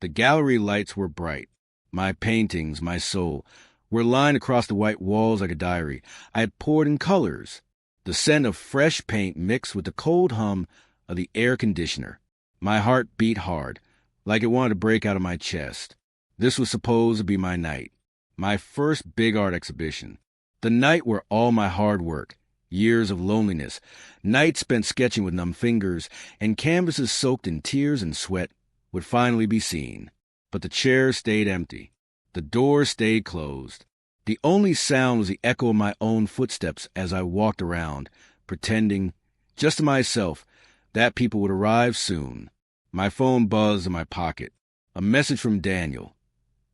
The gallery lights were bright. My paintings, my soul, were lined across the white walls like a diary. I had poured in colors, the scent of fresh paint mixed with the cold hum of the air conditioner. My heart beat hard, like it wanted to break out of my chest. This was supposed to be my night, my first big art exhibition. The night where all my hard work, years of loneliness, nights spent sketching with numb fingers, and canvases soaked in tears and sweat would finally be seen. But the chairs stayed empty. The doors stayed closed. The only sound was the echo of my own footsteps as I walked around, pretending, just to myself, that people would arrive soon. My phone buzzed in my pocket. A message from Daniel.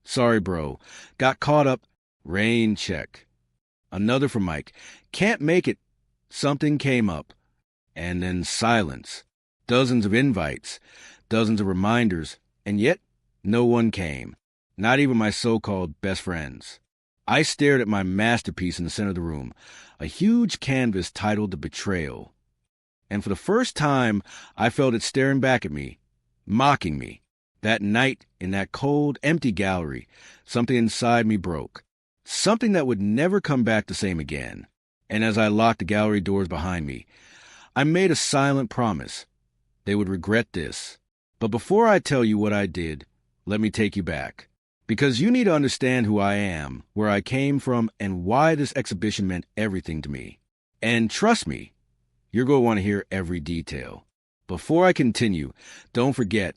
"Sorry, bro. Got caught up. Rain check." Another from Mike. "Can't make it. Something came up." And then silence. Dozens of invites. Dozens of reminders. And yet, no one came. Not even my so-called best friends. I stared at my masterpiece in the center of the room, a huge canvas titled The Betrayal. And for the first time, I felt it staring back at me, mocking me. That night, in that cold, empty gallery, something inside me broke. Something that would never come back the same again. And as I locked the gallery doors behind me, I made a silent promise. They would regret this. But before I tell you what I did, let me take you back. Because you need to understand who I am, where I came from, and why this exhibition meant everything to me. And trust me, you're going to want to hear every detail. Before I continue, don't forget,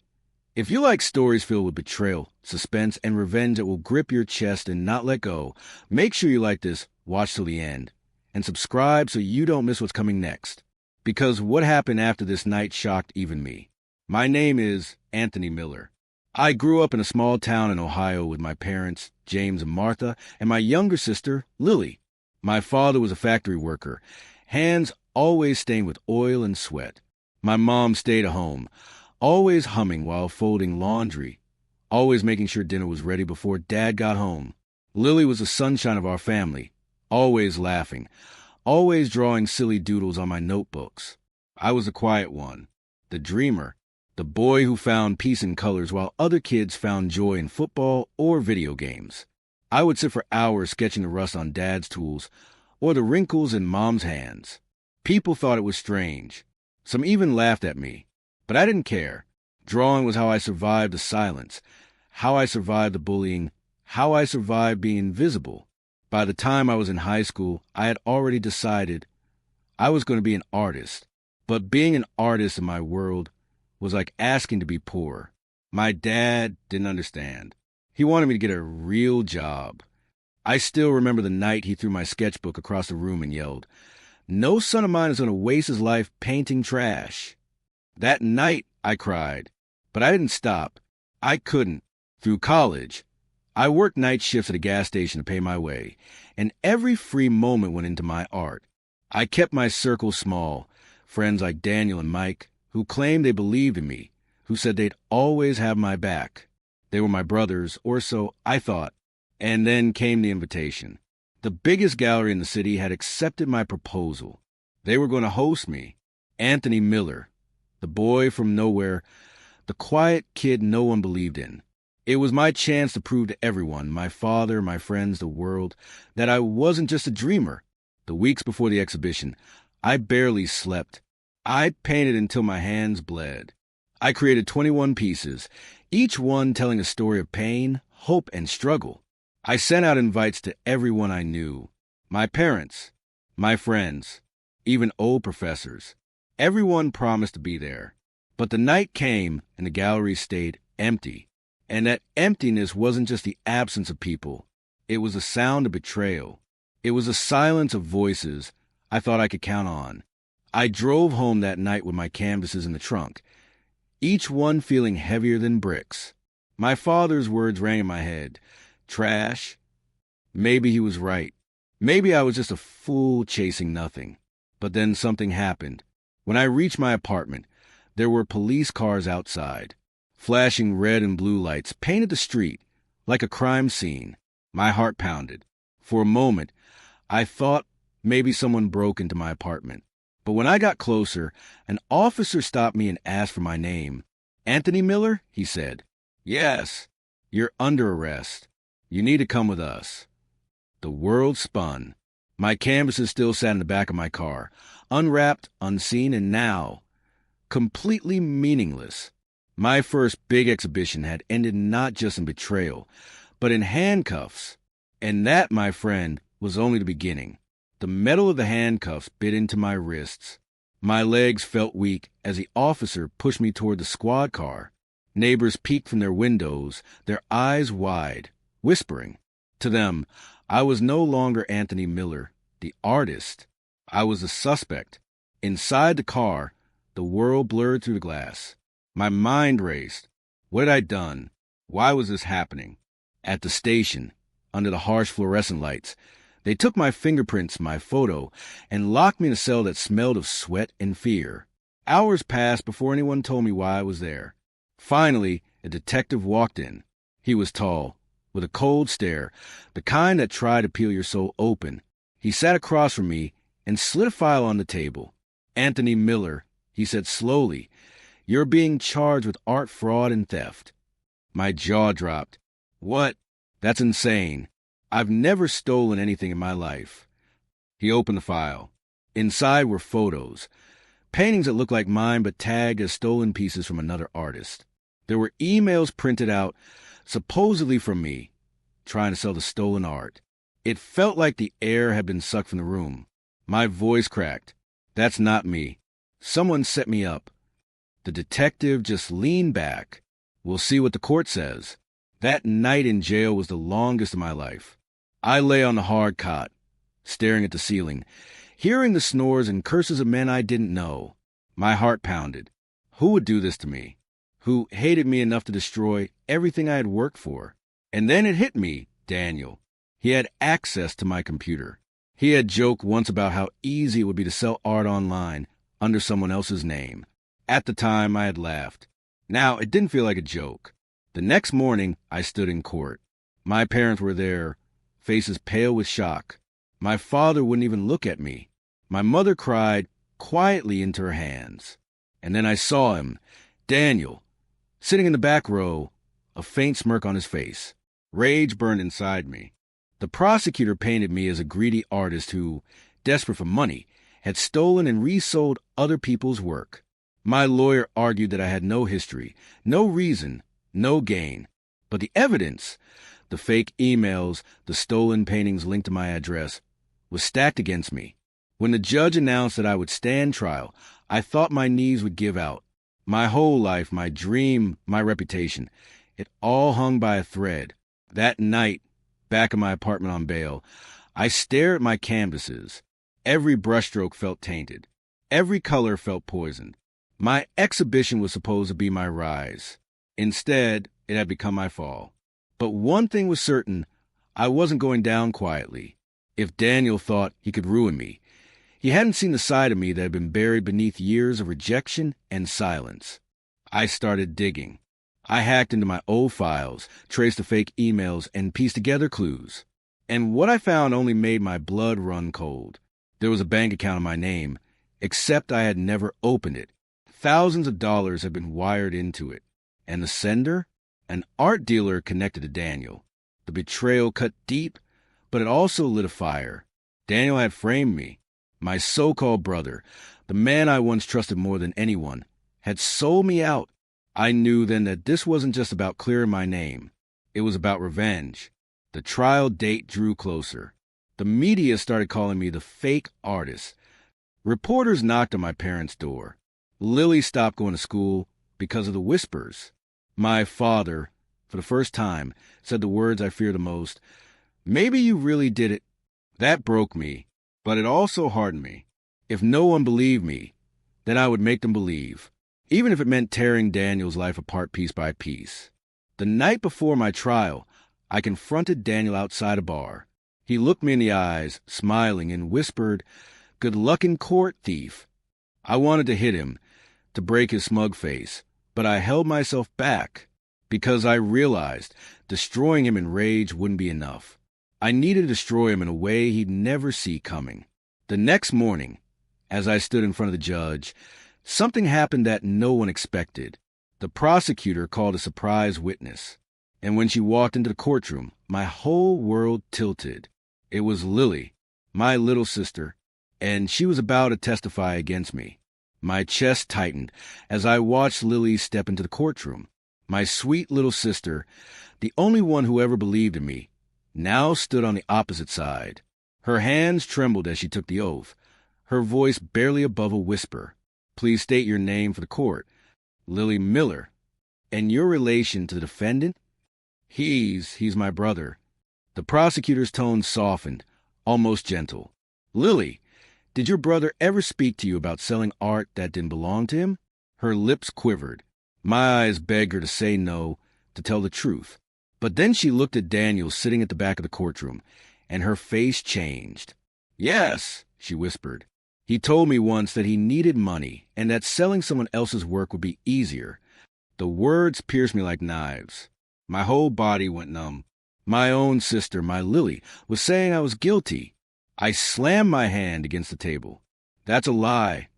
if you like stories filled with betrayal, suspense, and revenge that will grip your chest and not let go, make sure you like this, watch till the end, and subscribe so you don't miss what's coming next. Because what happened after this night shocked even me. My name is Anthony Miller. I grew up in a small town in Ohio with my parents, James and Martha, and my younger sister, Lily. My father was a factory worker, hands always stained with oil and sweat. My mom stayed at home, always humming while folding laundry, always making sure dinner was ready before Dad got home. Lily was the sunshine of our family, always laughing, always drawing silly doodles on my notebooks. I was the quiet one, the dreamer, the boy who found peace in colors while other kids found joy in football or video games. I would sit for hours sketching the rust on Dad's tools or the wrinkles in Mom's hands. People thought it was strange. Some even laughed at me. But I didn't care. Drawing was how I survived the silence, how I survived the bullying, how I survived being invisible. By the time I was in high school, I had already decided I was going to be an artist. But being an artist in my world was like asking to be poor. My dad didn't understand. He wanted me to get a real job. I still remember the night he threw my sketchbook across the room and yelled, "No son of mine is going to waste his life painting trash." That night, I cried. But I didn't stop. I couldn't. Through college, I worked night shifts at a gas station to pay my way, and every free moment went into my art. I kept my circle small, friends like Daniel and Mike, who claimed they believed in me, who said they'd always have my back. They were my brothers, or so I thought. And then came the invitation. The biggest gallery in the city had accepted my proposal. They were going to host me. Anthony Miller, the boy from nowhere, the quiet kid no one believed in. It was my chance to prove to everyone, my father, my friends, the world, that I wasn't just a dreamer. The weeks before the exhibition, I barely slept. I painted until my hands bled. I created 21 pieces, each one telling a story of pain, hope, and struggle. I sent out invites to everyone I knew, my parents, my friends, even old professors. Everyone promised to be there. But the night came and the gallery stayed empty. And that emptiness wasn't just the absence of people. It was the sound of betrayal. It was the silence of voices I thought I could count on. I drove home that night with my canvases in the trunk, each one feeling heavier than bricks. My father's words rang in my head. Trash. Maybe he was right. Maybe I was just a fool chasing nothing. But then something happened. When I reached my apartment, there were police cars outside. Flashing red and blue lights painted the street like a crime scene. My heart pounded. For a moment, I thought maybe someone broke into my apartment. But when I got closer, an officer stopped me and asked for my name. "Anthony Miller?" he said. Yes, you're under arrest. You need to come with us. The world spun. My canvases still sat in the back of my car, unwrapped, unseen, and now completely meaningless. My first big exhibition had ended not just in betrayal, but in handcuffs. And that, my friend, was only the beginning. The metal of the handcuffs bit into my wrists. My legs felt weak as the officer pushed me toward the squad car. Neighbors peeked from their windows, their eyes wide, whispering. To them, I was no longer Anthony Miller, the artist. I was the suspect. Inside the car, the world blurred through the glass. My mind raced. What had I done? Why was this happening? At the station, under the harsh fluorescent lights, they took my fingerprints, my photo, and locked me in a cell that smelled of sweat and fear. Hours passed before anyone told me why I was there. Finally, a detective walked in. He was tall, with a cold stare, the kind that tried to peel your soul open. He sat across from me and slid a file on the table. Anthony Miller, he said slowly, you're being charged with art fraud and theft. My jaw dropped. What? That's insane. I've never stolen anything in my life. He opened the file. Inside were photos, paintings that looked like mine but tagged as stolen pieces from another artist. There were emails printed out, supposedly from me, trying to sell the stolen art. It felt like the air had been sucked from the room. My voice cracked. That's not me. Someone set me up. The detective just leaned back. We'll see what the court says. That night in jail was the longest of my life. I lay on the hard cot, staring at the ceiling, hearing the snores and curses of men I didn't know. My heart pounded. Who would do this to me? Who hated me enough to destroy everything I had worked for? And then it hit me, Daniel. He had access to my computer. He had joked once about how easy it would be to sell art online under someone else's name. At the time, I had laughed. Now, it didn't feel like a joke. The next morning, I stood in court. My parents were there, faces pale with shock. My father wouldn't even look at me. My mother cried quietly into her hands. And then I saw him, Daniel, sitting in the back row, a faint smirk on his face. Rage burned inside me. The prosecutor painted me as a greedy artist who, desperate for money, had stolen and resold other people's work. My lawyer argued that I had no history, no reason, no gain. But the evidence, the fake emails, the stolen paintings linked to my address, was stacked against me. When the judge announced that I would stand trial, I thought my knees would give out. My whole life, my dream, my reputation, it all hung by a thread. That night, back in my apartment on bail, I stared at my canvases. Every brushstroke felt tainted. Every color felt poisoned. My exhibition was supposed to be my rise. Instead, it had become my fall. But one thing was certain, I wasn't going down quietly. If Daniel thought he could ruin me, he hadn't seen the side of me that had been buried beneath years of rejection and silence. I started digging. I hacked into my old files, traced the fake emails, and pieced together clues. And what I found only made my blood run cold. There was a bank account in my name, except I had never opened it. Thousands of dollars had been wired into it. And the sender? An art dealer connected to Daniel. The betrayal cut deep, but it also lit a fire. Daniel had framed me. My so-called brother, the man I once trusted more than anyone, had sold me out. I knew then that this wasn't just about clearing my name. It was about revenge. The trial date drew closer. The media started calling me the fake artist. Reporters knocked on my parents' door. Lily stopped going to school because of the whispers. My father, for the first time, said the words I fear the most. Maybe you really did it. That broke me, but it also hardened me. If no one believed me, then I would make them believe, even if it meant tearing Daniel's life apart piece by piece. The night before my trial, I confronted Daniel outside a bar. He looked me in the eyes, smiling, and whispered, "Good luck in court, thief." I wanted to hit him, to break his smug face, but I held myself back because I realized destroying him in rage wouldn't be enough. I needed to destroy him in a way he'd never see coming. The next morning, as I stood in front of the judge, something happened that no one expected. The prosecutor called a surprise witness, and when she walked into the courtroom, my whole world tilted. It was Lily, my little sister, and she was about to testify against me. My chest tightened as I watched Lily step into the courtroom. My sweet little sister, the only one who ever believed in me, now stood on the opposite side. Her hands trembled as she took the oath, her voice barely above a whisper. "Please state your name for the court." "Lily Miller." "And your relation to the defendant?" He's my brother." The prosecutor's tone softened, almost gentle. "Lily, did your brother ever speak to you about selling art that didn't belong to him?" Her lips quivered. My eyes begged her to say no, to tell the truth. But then she looked at Daniel sitting at the back of the courtroom, and her face changed. "Yes," she whispered. "He told me once that he needed money and that selling someone else's work would be easier." The words pierced me like knives. My whole body went numb. My own sister, my Lily, was saying I was guilty. I slammed my hand against the table. "That's a lie,"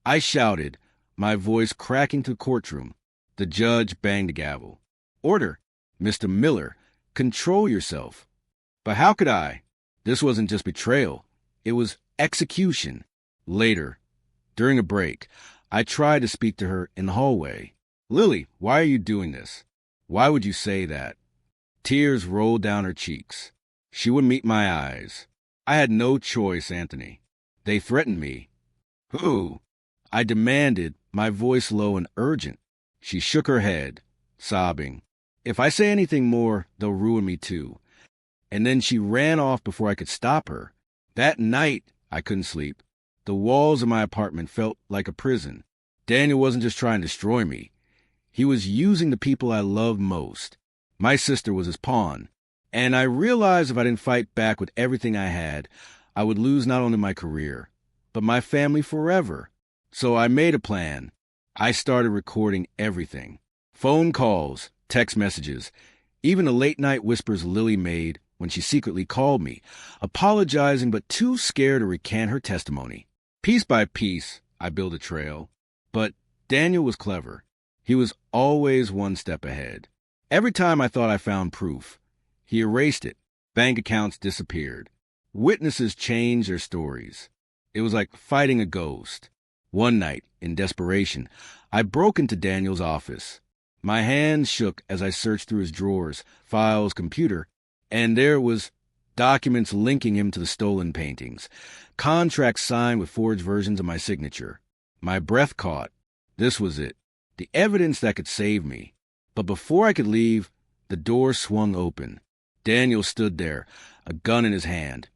I shouted, my voice cracking through the courtroom. The judge banged the gavel. "Order, Mr. Miller. Control yourself." But how could I? This wasn't just betrayal. It was execution. Later, during a break, I tried to speak to her in the hallway. "Lily, why are you doing this? Why would you say that?" Tears rolled down her cheeks. She wouldn't meet my eyes. I had no choice, Anthony. They threatened me. "Who?" I demanded, my voice low and urgent. She shook her head, sobbing. "If I say anything more, they'll ruin me too." And then she ran off before I could stop her. That night, I couldn't sleep. The walls of my apartment felt like a prison. Daniel wasn't just trying to destroy me. He was using the people I loved most. My sister was his pawn. And I realized if I didn't fight back with everything I had, I would lose not only my career, but my family forever. So I made a plan. I started recording everything. Phone calls, text messages, even the late-night whispers Lily made when she secretly called me, apologizing but too scared to recant her testimony. Piece by piece, I built a trail. But Daniel was clever. He was always one step ahead. Every time I thought I found proof, he erased it. Bank accounts disappeared. Witnesses changed their stories. It was like fighting a ghost. One night, in desperation, I broke into Daniel's office. My hands shook as I searched through his drawers, files, computer, and there was documents linking him to the stolen paintings, contracts signed with forged versions of my signature. My breath caught. This was it, the evidence that could save me. But before I could leave, the door swung open. Daniel stood there, a gun in his hand,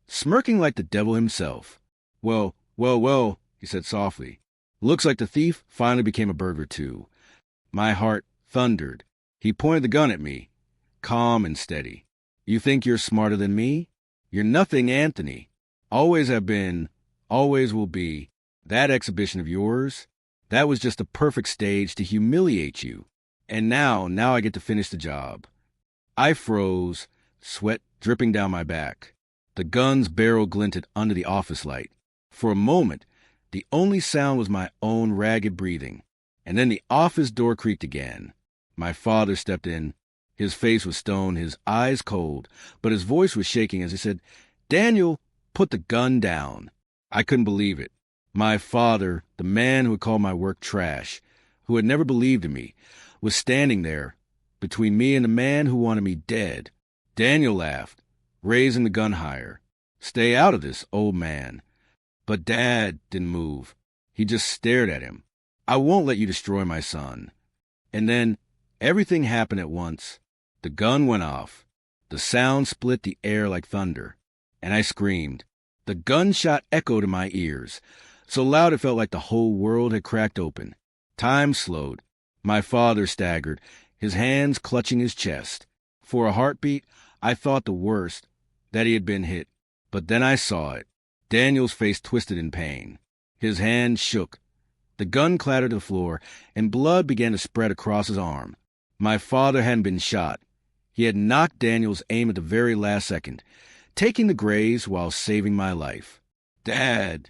smirking like the devil himself. Well, he said softly. "Looks like the thief finally became a burglar too." My heart thundered. He pointed the gun at me, calm and steady. "You think you're smarter than me? You're nothing, Anthony. Always have been, always will be. That exhibition of yours, that was just a perfect stage to humiliate you. And now I get to finish the job." I froze, sweat dripping down my back. The gun's barrel glinted under the office light. For a moment, the only sound was my own ragged breathing. And then the office door creaked again. My father stepped in. His face was stone, his eyes cold, but his voice was shaking as he said, "Daniel, put the gun down." I couldn't believe it. My father, the man who had called my work trash, who had never believed in me, was standing there, between me and the man who wanted me dead. Daniel laughed, raising the gun higher. "Stay out of this, old man." But Dad didn't move. He just stared at him. "I won't let you destroy my son." And then everything happened at once. The gun went off. The sound split the air like thunder. And I screamed. The gunshot echoed in my ears, so loud it felt like the whole world had cracked open. Time slowed. My father staggered, his hands clutching his chest. For a heartbeat, I thought the worst, that he had been hit. But then I saw it. Daniel's face twisted in pain. His hand shook. The gun clattered to the floor, and blood began to spread across his arm. My father hadn't been shot. He had knocked Daniel's aim at the very last second, taking the graze while saving my life. "Dad!"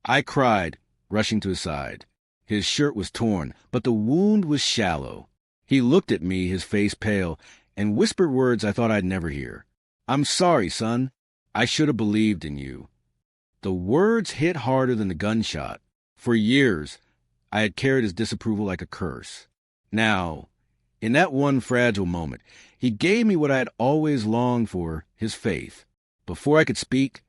I cried, rushing to his side. His shirt was torn, but the wound was shallow. He looked at me, his face pale, and whispered words I thought I'd never hear. "I'm sorry, son. I should have believed in you." The words hit harder than the gunshot. For years, I had carried his disapproval like a curse. Now, in that one fragile moment, he gave me what I had always longed for, his faith. Before I could speak,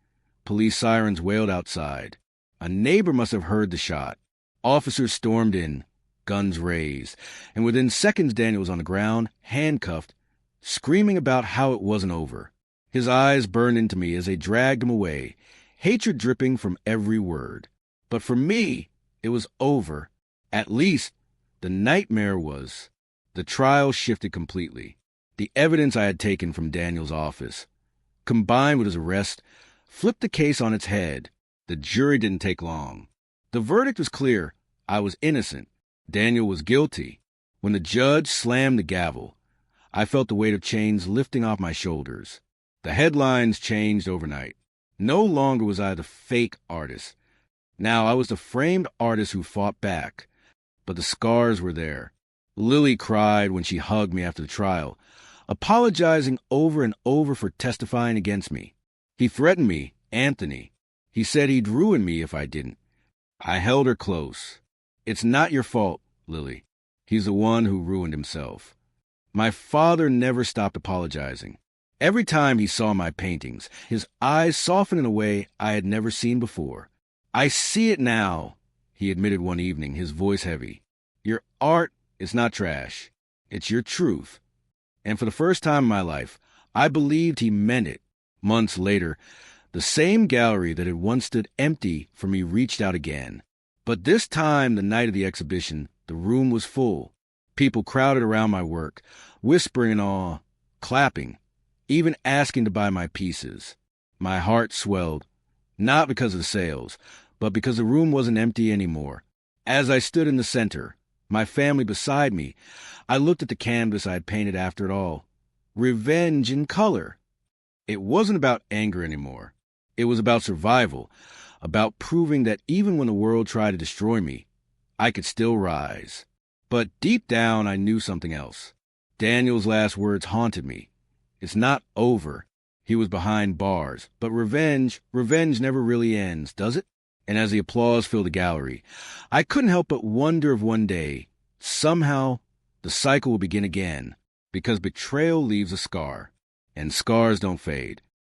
police sirens wailed outside. A neighbor must have heard the shot. Officers stormed in, guns raised, and within seconds Daniel was on the ground, handcuffed, screaming about how it wasn't over. His eyes burned into me as they dragged him away, hatred dripping from every word. But for me, it was over. At least, the nightmare was. The trial shifted completely. The evidence I had taken from Daniel's office, combined with his arrest, flipped the case on its head. The jury didn't take long. The verdict was clear. I was innocent. Daniel was guilty. When the judge slammed the gavel, I felt the weight of chains lifting off my shoulders. The headlines changed overnight. No longer was I the fake artist. Now I was the framed artist who fought back. But the scars were there. Lily cried when she hugged me after the trial, apologizing over and over for testifying against me. He threatened me, Anthony. He said he'd ruin me if I didn't. I held her close. "It's not your fault, Lily. He's the one who ruined himself." My father never stopped apologizing. Every time he saw my paintings, his eyes softened in a way I had never seen before. "I see it now," he admitted one evening, his voice heavy. "Your art is not trash. It's your truth." And for the first time in my life, I believed he meant it. Months later, the same gallery that had once stood empty for me reached out again. But this time, the night of the exhibition, the room was full. People crowded around my work, whispering in awe, clapping, even asking to buy my pieces. My heart swelled, not because of the sales, but because the room wasn't empty anymore. As I stood in the center, my family beside me, I looked at the canvas I had painted after it all. Revenge in color. It wasn't about anger anymore. It was about survival, about proving that even when the world tried to destroy me, I could still rise. But deep down, I knew something else. Daniel's last words haunted me. It's not over. He was behind bars. But revenge never really ends, does it? And as the applause filled the gallery, I couldn't help but wonder if one day, somehow, the cycle will begin again. Because betrayal leaves a scar, and scars don't fade.